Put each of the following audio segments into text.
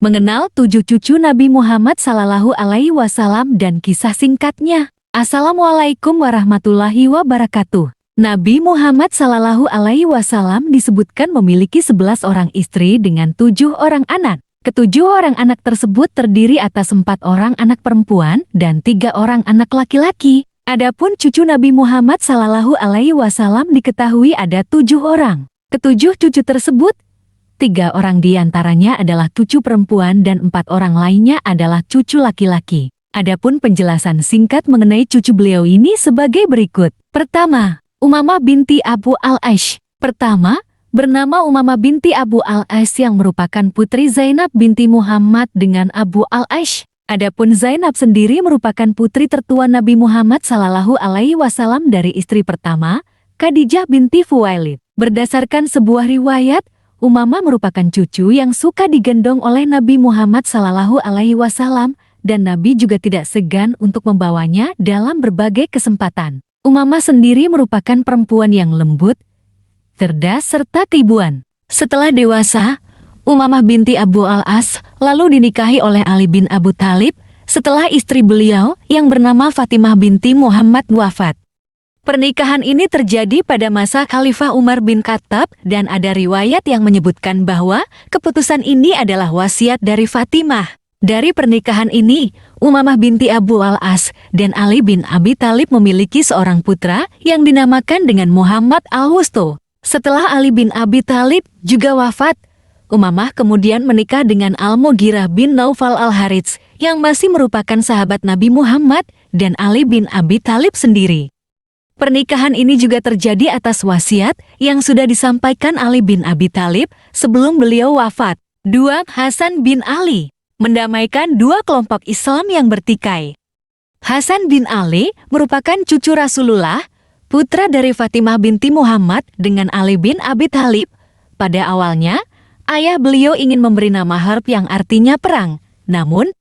Mengenal 7 cucu Nabi Muhammad Sallallahu Alaihi Wasallam dan kisah singkatnya. Assalamualaikum warahmatullahi wabarakatuh. Nabi Muhammad Sallallahu Alaihi Wasallam disebutkan memiliki 11 orang istri dengan 7 orang anak. Ketujuh orang anak tersebut terdiri atas 4 orang anak perempuan dan 3 orang anak laki-laki. Adapun cucu Nabi Muhammad Sallallahu Alaihi Wasallam diketahui ada 7 orang. Ketujuh cucu tersebut, 3 orang diantaranya adalah cucu perempuan dan 4 orang lainnya adalah cucu laki-laki. Adapun penjelasan singkat mengenai cucu beliau ini sebagai berikut. Pertama, Umamah binti Abu Al-Aish. Pertama, bernama Umamah binti Abu Al-Aish yang merupakan putri Zainab binti Muhammad dengan Abu Al-Aish. Adapun Zainab sendiri merupakan putri tertua Nabi Muhammad Sallallahu Alaihi Wasallam dari istri pertama, Khadijah binti Khuwailid. Berdasarkan sebuah riwayat, Umamah merupakan cucu yang suka digendong oleh Nabi Muhammad Sallallahu Alaihi Wasallam dan Nabi juga tidak segan untuk membawanya dalam berbagai kesempatan. Umamah sendiri merupakan perempuan yang lembut, cerdas serta keibuan. Setelah dewasa, Umamah binti Abu Al-As lalu dinikahi oleh Ali bin Abu Thalib setelah istri beliau yang bernama Fatimah binti Muhammad wafat. Pernikahan ini terjadi pada masa Khalifah Umar bin Khattab dan ada riwayat yang menyebutkan bahwa keputusan ini adalah wasiat dari Fatimah. Dari pernikahan ini, Umamah binti Abu Al-As dan Ali bin Abi Thalib memiliki seorang putra yang dinamakan dengan Muhammad Al-Wusto. Setelah Ali bin Abi Thalib juga wafat, Umamah kemudian menikah dengan Al-Mughirah bin Naufal Al-Harits yang masih merupakan sahabat Nabi Muhammad dan Ali bin Abi Thalib sendiri. Pernikahan ini juga terjadi atas wasiat yang sudah disampaikan Ali bin Abi Thalib sebelum beliau wafat. 2. Hasan bin Ali mendamaikan dua kelompok Islam yang bertikai. Hasan bin Ali merupakan cucu Rasulullah, putra dari Fatimah binti Muhammad dengan Ali bin Abi Thalib. Pada awalnya, ayah beliau ingin memberi nama Harb yang artinya perang, namun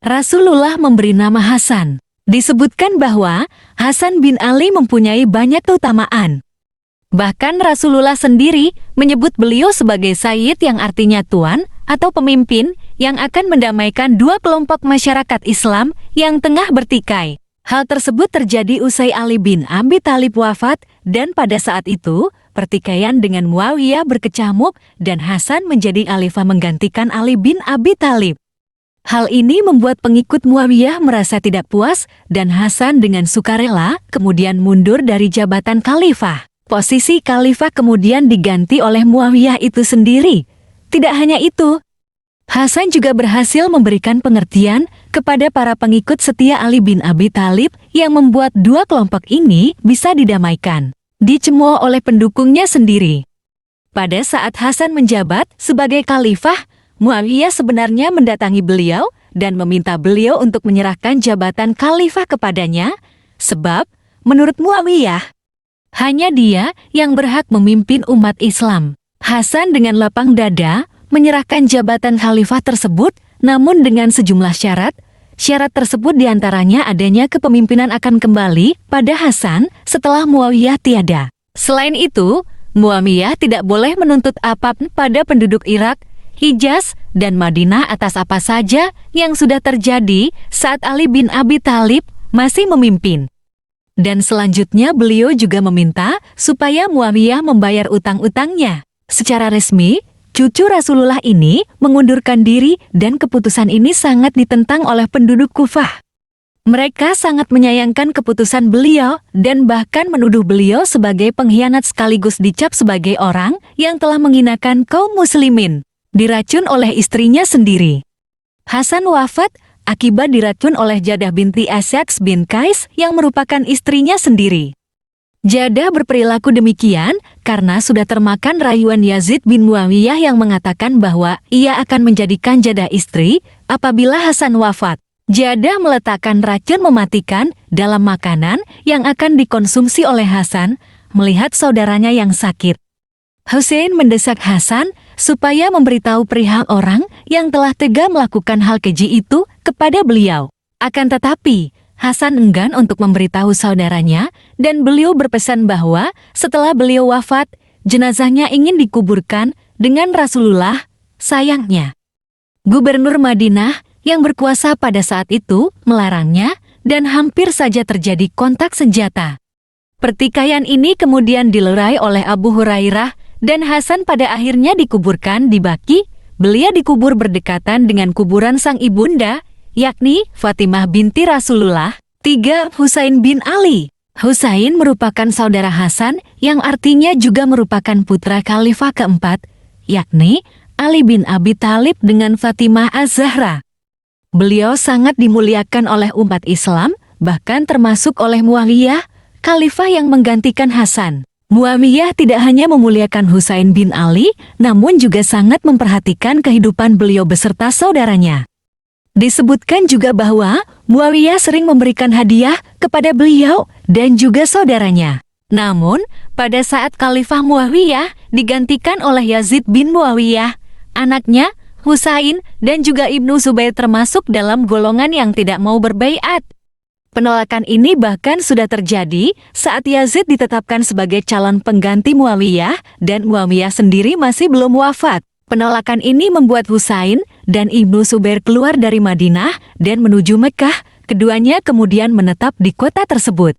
Rasulullah memberi nama Hasan. Disebutkan bahwa Hasan bin Ali mempunyai banyak keutamaan. Bahkan Rasulullah sendiri menyebut beliau sebagai Sayyid yang artinya tuan atau pemimpin yang akan mendamaikan dua kelompok masyarakat Islam yang tengah bertikai. Hal tersebut terjadi usai Ali bin Abi Thalib wafat dan pada saat itu pertikaian dengan Muawiyah berkecamuk dan Hasan menjadi khalifah menggantikan Ali bin Abi Thalib. Hal ini membuat pengikut Muawiyah merasa tidak puas dan Hasan dengan sukarela kemudian mundur dari jabatan khalifah. Posisi khalifah kemudian diganti oleh Muawiyah itu sendiri. Tidak hanya itu, Hasan juga berhasil memberikan pengertian kepada para pengikut setia Ali bin Abi Thalib yang membuat dua kelompok ini bisa didamaikan. Dicemooh oleh pendukungnya sendiri. Pada saat Hasan menjabat sebagai khalifah, Muawiyah sebenarnya mendatangi beliau dan meminta beliau untuk menyerahkan jabatan khalifah kepadanya, sebab menurut Muawiyah, hanya dia yang berhak memimpin umat Islam. Hasan dengan lapang dada menyerahkan jabatan khalifah tersebut, namun dengan sejumlah syarat. Syarat tersebut diantaranya adanya kepemimpinan akan kembali pada Hasan setelah Muawiyah tiada. Selain itu, Muawiyah tidak boleh menuntut apapun pada penduduk Irak, Hijaz, dan Madinah atas apa saja yang sudah terjadi saat Ali bin Abi Thalib masih memimpin. Dan selanjutnya beliau juga meminta supaya Muawiyah membayar utang-utangnya. Secara resmi, cucu Rasulullah ini mengundurkan diri dan keputusan ini sangat ditentang oleh penduduk Kufah. Mereka sangat menyayangkan keputusan beliau dan bahkan menuduh beliau sebagai pengkhianat sekaligus dicap sebagai orang yang telah menghinakan kaum muslimin. Diracun oleh istrinya sendiri. Hasan wafat akibat diracun oleh Jadah binti Asyaks bin Qais yang merupakan istrinya sendiri. Jadah berperilaku demikian karena sudah termakan rayuan Yazid bin Muawiyah yang mengatakan bahwa ia akan menjadikan Jadah istri apabila Hasan wafat. Jadah meletakkan racun mematikan dalam makanan yang akan dikonsumsi oleh Hasan melihat saudaranya yang sakit. Hussein mendesak Hasan supaya memberitahu perihal orang yang telah tega melakukan hal keji itu kepada beliau. Akan tetapi, Hasan enggan untuk memberitahu saudaranya dan beliau berpesan bahwa setelah beliau wafat, jenazahnya ingin dikuburkan dengan Rasulullah. Sayangnya, Gubernur Madinah yang berkuasa pada saat itu melarangnya dan hampir saja terjadi kontak senjata. Pertikaian ini kemudian dilerai oleh Abu Hurairah dan Hasan pada akhirnya dikuburkan di Baqi. Beliau dikubur berdekatan dengan kuburan sang ibunda, yakni Fatimah binti Rasulullah. 3. Husain bin Ali. Husain merupakan saudara Hasan yang artinya juga merupakan putra khalifah keempat, yakni Ali bin Abi Thalib dengan Fatimah Az-Zahra. Beliau sangat dimuliakan oleh umat Islam, bahkan termasuk oleh Muawiyah, khalifah yang menggantikan Hasan. Muawiyah tidak hanya memuliakan Husain bin Ali, namun juga sangat memperhatikan kehidupan beliau beserta saudaranya. Disebutkan juga bahwa Muawiyah sering memberikan hadiah kepada beliau dan juga saudaranya. Namun, pada saat Khalifah Muawiyah digantikan oleh Yazid bin Muawiyah, anaknya, Husain, dan juga Ibnu Zubair termasuk dalam golongan yang tidak mau berbaiat. Penolakan ini bahkan sudah terjadi saat Yazid ditetapkan sebagai calon pengganti Muawiyah dan Muawiyah sendiri masih belum wafat. Penolakan ini membuat Husain dan Ibnu Zubair keluar dari Madinah dan menuju Mekah. Keduanya kemudian menetap di kota tersebut.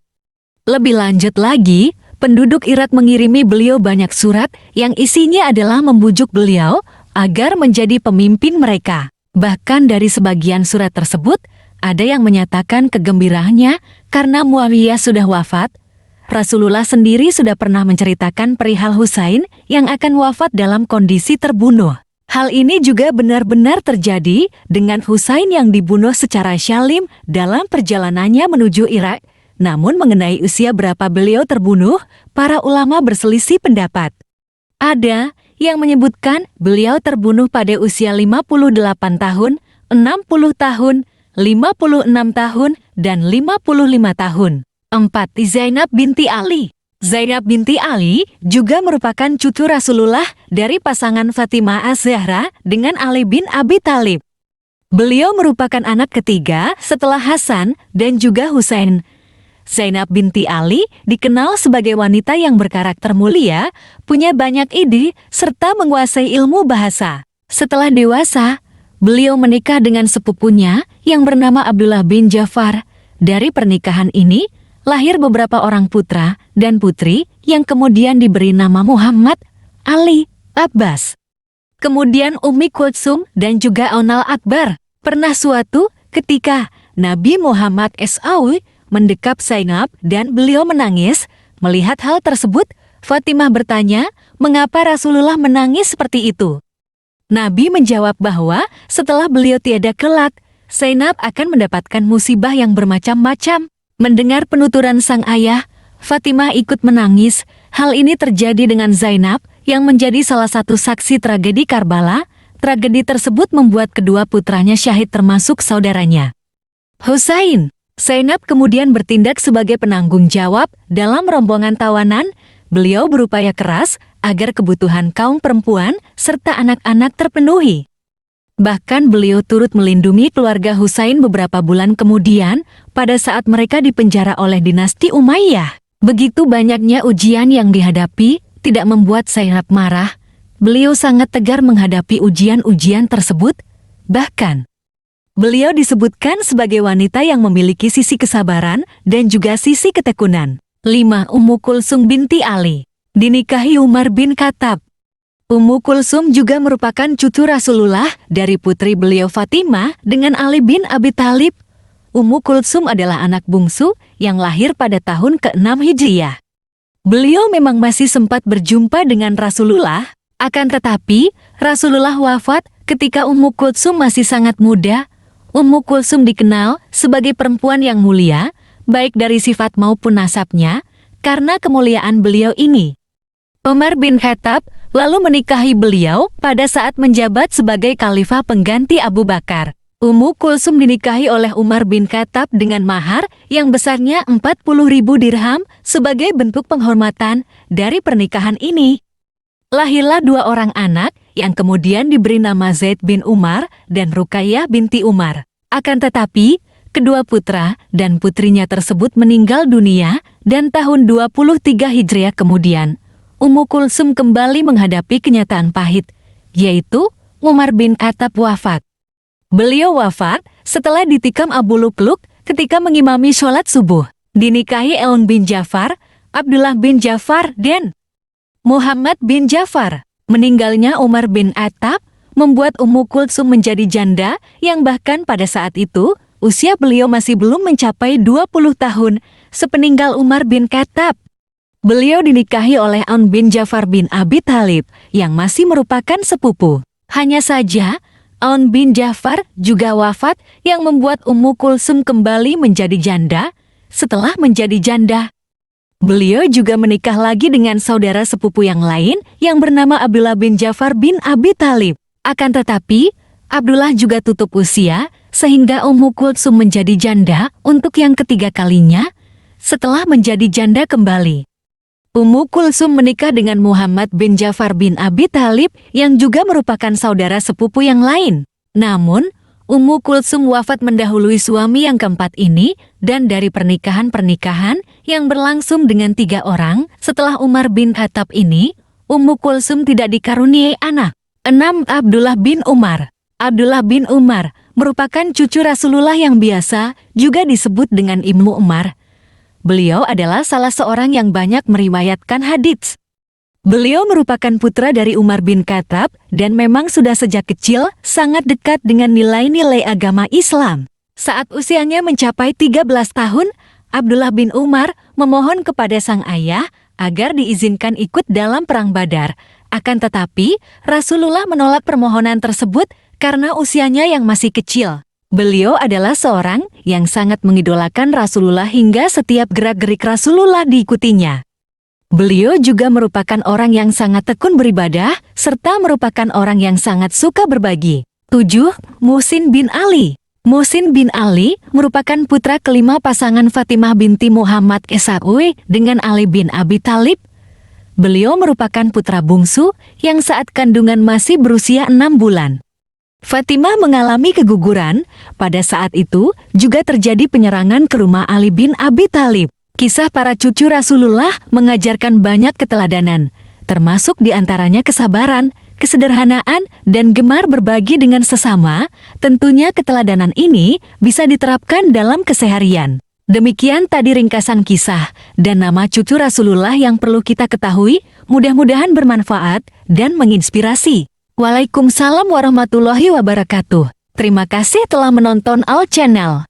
Lebih lanjut lagi, penduduk Irak mengirimi beliau banyak surat yang isinya adalah membujuk beliau agar menjadi pemimpin mereka. Bahkan dari sebagian surat tersebut, ada yang menyatakan kegembiraannya karena Muawiyah sudah wafat. Rasulullah sendiri sudah pernah menceritakan perihal Husain yang akan wafat dalam kondisi terbunuh. Hal ini juga benar-benar terjadi dengan Husain yang dibunuh secara syalim dalam perjalanannya menuju Irak. Namun mengenai usia berapa beliau terbunuh, para ulama berselisih pendapat. Ada yang menyebutkan beliau terbunuh pada usia 58 tahun, 60 tahun, 56 tahun, dan 55 tahun. 4. Zainab binti Ali. Zainab binti Ali juga merupakan cucu Rasulullah dari pasangan Fatimah Az-Zahra dengan Ali bin Abi Thalib. Beliau merupakan anak ketiga setelah Hasan dan juga Husain. Zainab binti Ali dikenal sebagai wanita yang berkarakter mulia, punya banyak ide, serta menguasai ilmu bahasa. Setelah dewasa, beliau menikah dengan sepupunya yang bernama Abdullah bin Ja'far. Dari pernikahan ini, lahir beberapa orang putra dan putri yang kemudian diberi nama Muhammad, Ali, Abbas. Kemudian Ummi Kulsum dan juga Onal Akbar. Pernah suatu ketika Nabi Muhammad SAW mendekap Zainab dan beliau menangis. Melihat hal tersebut, Fatimah bertanya, mengapa Rasulullah menangis seperti itu? Nabi menjawab bahwa setelah beliau tiada kelak, Zainab akan mendapatkan musibah yang bermacam-macam. Mendengar penuturan sang ayah, Fatimah ikut menangis. Hal ini terjadi dengan Zainab yang menjadi salah satu saksi tragedi Karbala. Tragedi tersebut membuat kedua putranya syahid termasuk saudaranya Husain. Zainab kemudian bertindak sebagai penanggung jawab dalam rombongan tawanan. Beliau berupaya keras agar kebutuhan kaum perempuan serta anak-anak terpenuhi. Bahkan beliau turut melindungi keluarga Husain beberapa bulan kemudian pada saat mereka dipenjara oleh dinasti Umayyah. Begitu banyaknya ujian yang dihadapi tidak membuat Zainab marah. Beliau sangat tegar menghadapi ujian-ujian tersebut. Bahkan, beliau disebutkan sebagai wanita yang memiliki sisi kesabaran dan juga sisi ketekunan. 5. Ummu Kulsum binti Ali. Dinikahi Umar bin Khattab. Ummu Kulsum juga merupakan cucu Rasulullah dari putri beliau Fatimah dengan Ali bin Abi Thalib. Ummu Kulsum adalah anak bungsu yang lahir pada tahun ke-6 Hijriyah. Beliau memang masih sempat berjumpa dengan Rasulullah, akan tetapi Rasulullah wafat ketika Ummu Kulsum masih sangat muda. Ummu Kulsum dikenal sebagai perempuan yang mulia, baik dari sifat maupun nasabnya, karena kemuliaan beliau ini. Umar bin Khattab lalu menikahi beliau pada saat menjabat sebagai khalifah pengganti Abu Bakar. Ummu Kulsum dinikahi oleh Umar bin Khattab dengan mahar yang besarnya 40.000 dirham sebagai bentuk penghormatan. Dari pernikahan ini, lahirlah dua orang anak yang kemudian diberi nama Zaid bin Umar dan Ruqayyah binti Umar. Akan tetapi, kedua putra dan putrinya tersebut meninggal dunia dan tahun 23 Hijriah kemudian, Ummu Kulsum kembali menghadapi kenyataan pahit, yaitu Umar bin Khattab wafat. Beliau wafat setelah ditikam Abu Lukluk ketika mengimami sholat subuh. Dinikahi Aun bin Ja'far, Abdullah bin Ja'far, dan Muhammad bin Ja'far. Meninggalnya Umar bin Attab membuat Ummu Kulsum menjadi janda yang bahkan pada saat itu usia beliau masih belum mencapai 20 tahun sepeninggal Umar bin Khattab. Beliau dinikahi oleh Aun bin Ja'far bin Abi Thalib yang masih merupakan sepupu. Hanya saja Aun bin Ja'far juga wafat yang membuat Ummu Kulsum kembali menjadi janda. Setelah menjadi janda, beliau juga menikah lagi dengan saudara sepupu yang lain yang bernama Abdullah bin Ja'far bin Abi Thalib. Akan tetapi, Abdullah juga tutup usia sehingga Ummu Kulsum menjadi janda untuk yang ketiga kalinya setelah menjadi janda kembali. Ummu Kulsum menikah dengan Muhammad bin Ja'far bin Abi Thalib yang juga merupakan saudara sepupu yang lain. Namun, Ummu Kulsum wafat mendahului suami yang keempat ini dan dari pernikahan-pernikahan yang berlangsung dengan 3 orang setelah Umar bin Khattab ini, Ummu Kulsum tidak dikaruniai anak. 6. Abdullah bin Umar. Abdullah bin Umar merupakan cucu Rasulullah yang biasa juga disebut dengan Ibnu Umar. Beliau adalah salah seorang yang banyak meriwayatkan hadits. Beliau merupakan putra dari Umar bin Khattab dan memang sudah sejak kecil sangat dekat dengan nilai-nilai agama Islam. Saat usianya mencapai 13 tahun, Abdullah bin Umar memohon kepada sang ayah agar diizinkan ikut dalam perang Badar. Akan tetapi, Rasulullah menolak permohonan tersebut karena usianya yang masih kecil. Beliau adalah seorang yang sangat mengidolakan Rasulullah hingga setiap gerak-gerik Rasulullah diikutinya. Beliau juga merupakan orang yang sangat tekun beribadah, serta merupakan orang yang sangat suka berbagi. 7. Muhsin bin Ali. Muhsin bin Ali merupakan putra kelima pasangan Fatimah binti Muhammad SAW dengan Ali bin Abi Thalib. Beliau merupakan putra bungsu yang saat kandungan masih berusia 6 bulan. Fatimah mengalami keguguran, pada saat itu juga terjadi penyerangan ke rumah Ali bin Abi Thalib. Kisah para cucu Rasulullah mengajarkan banyak keteladanan, termasuk diantaranya kesabaran, kesederhanaan, dan gemar berbagi dengan sesama. Tentunya keteladanan ini bisa diterapkan dalam keseharian. Demikian tadi ringkasan kisah dan nama cucu Rasulullah yang perlu kita ketahui, mudah-mudahan bermanfaat dan menginspirasi. Waalaikumsalam warahmatullahi wabarakatuh. Terima kasih telah menonton Al Channel.